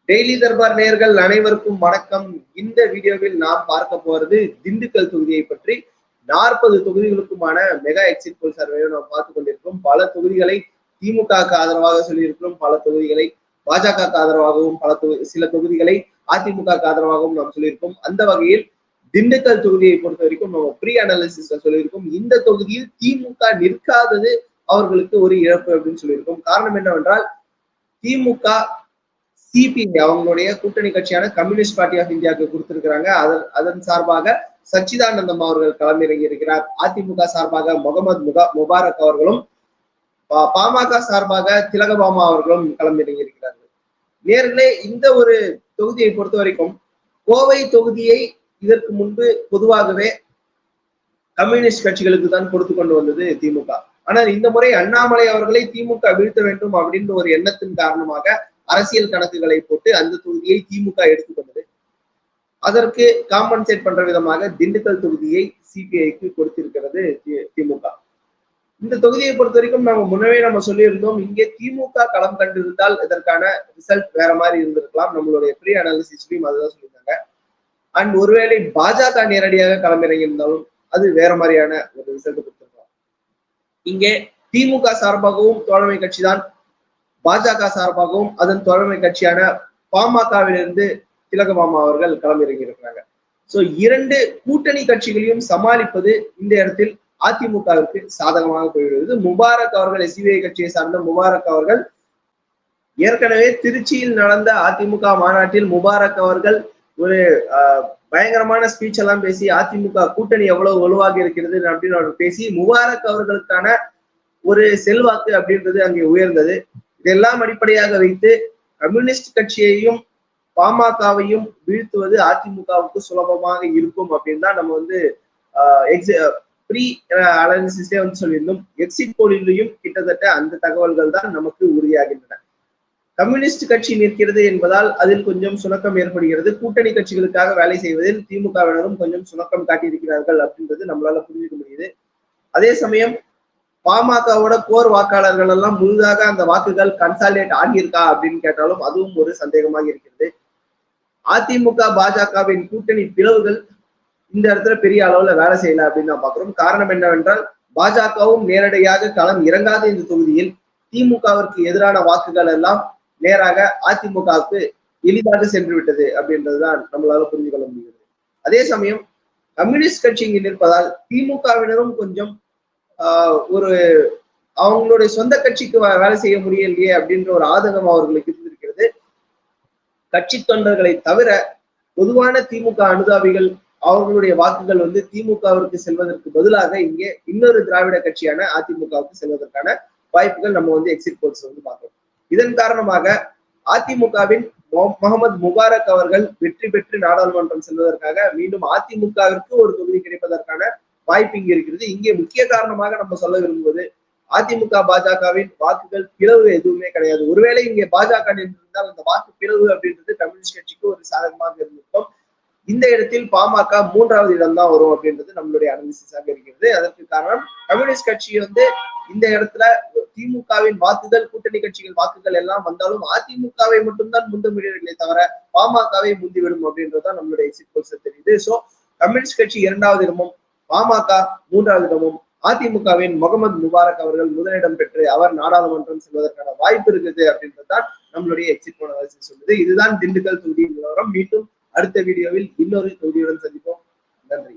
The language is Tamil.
டெய்லி தர்பார் நேயர்கள் அனைவருக்கும் வணக்கம். இந்த வீடியோவில் நாம் பார்க்க போறது திண்டுக்கல் தொகுதியை பற்றி. 40 தொகுதிகளுக்குமான மெகா எக்ஸிட் போல் சர்வேயை நாம் பார்த்துக் கொண்டிருக்கிறோம். பல தொகுதிகளை திமுகவுக்கு ஆதரவாக சொல்லியிருக்கிறோம், பல தொகுதிகளை பாஜகவுக்கு ஆதரவாகவும், சில தொகுதிகளை அதிமுகவுக்கு ஆதரவாகவும் நாம் சொல்லியிருக்கோம். அந்த வகையில் திண்டுக்கல் தொகுதியை பொறுத்த வரைக்கும் நம்ம ப்ரீ அனாலிசிஸ்ல சொல்லியிருக்கோம். இந்த தொகுதியில் திமுக நிற்காதது அவர்களுக்கு ஒரு இழப்பு அப்படின்னு சொல்லியிருக்கோம். காரணம் என்னவென்றால் திமுக சிபிஐ அவங்களுடைய கூட்டணி கட்சியான கம்யூனிஸ்ட் பார்ட்டி ஆஃப் இந்தியாவுக்கு கொடுத்திருக்கிறாங்க. அதன் சார்பாக சச்சிதானந்தம் அவர்கள் களமிறங்கி இருக்கிறார். அதிமுக சார்பாக முகமது முபாரக் அவர்களும், பாமக சார்பாக திலகபாமா அவர்களும் களமிறங்கி இருக்கிறார்கள். நேர்களே, இந்த ஒரு தொகுதியை பொறுத்த வரைக்கும் கோவை தொகுதியை இதற்கு முன்பு பொதுவாகவே கம்யூனிஸ்ட் கட்சிகளுக்கு தான் கொடுத்து கொண்டு வந்தது திமுக. ஆனால் இந்த முறை அண்ணாமலை அவர்களை திமுக வீழ்த்த வேண்டும் அப்படின்ற ஒரு எண்ணத்தின் காரணமாக அரசியல் கணக்குகளை போட்டு அந்த தொகுதியை திமுக எடுத்துக்கொண்டது. அதற்கு காம்பன்சேட் பண்ற விதமாக திண்டுக்கல் தொகுதியை சிபிஐக்கு கொடுத்திருக்கிறது திமுக. இந்த தொகுதியை பொறுத்த வரைக்கும் நம்ம சொல்லியிருந்தோம், இங்கே திமுக களம் கண்டிருந்தால் இதற்கான ரிசல்ட் வேற மாதிரி இருந்திருக்கலாம். நம்மளுடைய ப்ரீ அனாலிசிஸ்லயும் அதுதான் சொல்லியிருந்தாங்க. அண்ட் ஒருவேளை பாஜக நேரடியாக களமிறங்கி இருந்தாலும் அது வேற மாதிரியான ஒரு ரிசல்ட் கொடுத்திருக்கலாம். இங்கே திமுக சார்பாகவும் தோழமை கட்சி தான், பாஜக சார்பாகவும் அதன் தோழமை கட்சியான பாமகவிலிருந்து திலகபாமா அவர்கள் களமிறங்கி இருக்கிறாங்க. சோ இரண்டு கூட்டணி கட்சிகளையும் சமாளிப்பது இந்த இடத்தில் அதிமுகவிற்கு சாதகமாக போய்விடுவது. முபாரக் அவர்கள், சிபிஐ கட்சியை சார்ந்த முபாரக் அவர்கள் ஏற்கனவே திருச்சியில் நடந்த அதிமுக மாநாட்டில் முபாரக் அவர்கள் ஒரு பயங்கரமான ஸ்பீச் எல்லாம் பேசி அதிமுக கூட்டணி எவ்வளவு வலுவாக இருக்கிறது அப்படின்னு அவர் பேசி முபாரக் அவர்களுக்கான ஒரு செல்வாக்கு அப்படின்றது அங்கே உயர்ந்தது. இதெல்லாம் அடிப்படையாக வைத்து கம்யூனிஸ்ட் கட்சியையும் பாமகவையும் வீழ்த்துவது அதிமுகவுக்கு சுலபமாக இருக்கும் அப்படின்னு தான் நம்ம ப்ரீ அனாலிசிஸே சொல்லியிருந்தோம். எக்ஸிட் போலிலையும் கிட்டத்தட்ட அந்த தகவல்கள் தான் நமக்கு உறுதியாகின்றன. கம்யூனிஸ்ட் கட்சி நிற்கிறது என்பதால் அதில் கொஞ்சம் சுணக்கம் ஏற்படுகிறது. கூட்டணி கட்சிகளுக்காக வேலை செய்வதில் திமுகவினரும் கொஞ்சம் சுணக்கம் காட்டியிருக்கிறார்கள் அப்படின்றது நம்மளால புரிஞ்சுக்க முடியுது. அதே சமயம் பாமகவோட கோர் வாக்காளர்கள் எல்லாம் முழுதாக அந்த வாக்குகள் கன்சாலிடேட் ஆகியிருக்கா அப்படின்னு கேட்டாலும் அதுவும் ஒரு சந்தேகமாக இருக்கிறது. அதிமுக பாஜகவின் கூட்டணி பிளவுகள் இந்த இடத்துல பெரிய அளவுல வேலை செய்யல அப்படின்னு நான் பாக்குறோம். காரணம் என்னவென்றால் பாஜகவும் நேரடியாக களம் இறங்காத இந்த தொகுதியில் திமுகவிற்கு எதிரான வாக்குகள் எல்லாம் நேராக அதிமுகவுக்கு எளிதாக சென்று விட்டது அப்படின்றதுதான் நம்மளால புரிந்து கொள்ள முடிகிறது. அதே சமயம் கம்யூனிஸ்ட் கட்சி இங்கு நிற்பதால் திமுகவினரும் கொஞ்சம் ஒரு அவங்களுடைய சொந்த கட்சிக்கு வேலை செய்ய முடியலையே அப்படின்ற ஒரு ஆதங்கம் அவர்களுக்கு இருந்திருக்கிறது. கட்சி தொண்டர்களை தவிர பொதுவான திமுக அனுதாபிகள் அவர்களுடைய வாக்குகள் திமுகவிற்கு செல்வதற்கு பதிலாக இங்கே இன்னொரு திராவிட கட்சியான அதிமுகவுக்கு செல்வதற்கான வாய்ப்புகள் நம்ம எக்ஸிட் போல்ஸ் பார்க்கிறோம். இதன் காரணமாக அதிமுகவின் முகமது முபாரக் அவர்கள் வெற்றி பெற்று நாடாளுமன்றம் செல்வதற்காக மீண்டும் அதிமுகவிற்கு ஒரு தொகுதி கிடைப்பதற்கான வாய்ப்பு இங்கே இருக்கிறது. இங்கே முக்கிய காரணமாக நம்ம சொல்ல விரும்புவது அதிமுக பாஜகவின் வாக்குகள் பிளவு எதுவுமே கிடையாது. ஒருவேளை இங்கே பாஜக நின்றிருந்தால் அந்த வாக்கு பிளவு அப்படின்றது கம்யூனிஸ்ட் கட்சிக்கு ஒரு சாதகமாக இருந்திருக்கும். இந்த இடத்தில் பாமக 3வது இடம் தான் வரும் அப்படின்றது நம்மளுடைய அனாலிசிஸாக இருக்கிறது. அதற்கு காரணம் கம்யூனிஸ்ட் கட்சி இந்த இடத்துல திமுகவின் வாக்குகள், கூட்டணி கட்சிகள் வாக்குகள் எல்லாம் வந்தாலும் அதிமுகவை மட்டும்தான் முந்த முடியவில்லை தவிர பாமகவை முந்திவிடும் அப்படின்றதுதான் நம்மளுடைய எக்ஸிட் போல்ஸ் தெரியுது. சோ கம்யூனிஸ்ட் கட்சி 2வது இடமும் பாமக 3வது இடமும் அதிமுகவின் முகமது முபாரக் அவர்கள் முதலிடம் பெற்று அவர் நாடாளுமன்றம் செல்வதற்கான வாய்ப்பு இருக்குது அப்படின்றதுதான் நம்மளுடைய எக்ஸிட் போல் அனாலிசிஸ் சொல்லுது. இதுதான் திண்டுக்கல் தொகுதியின் நிலவரம். மீண்டும் அடுத்த வீடியோவில் இன்னொரு தொகுதியுடன் சந்திப்போம். நன்றி.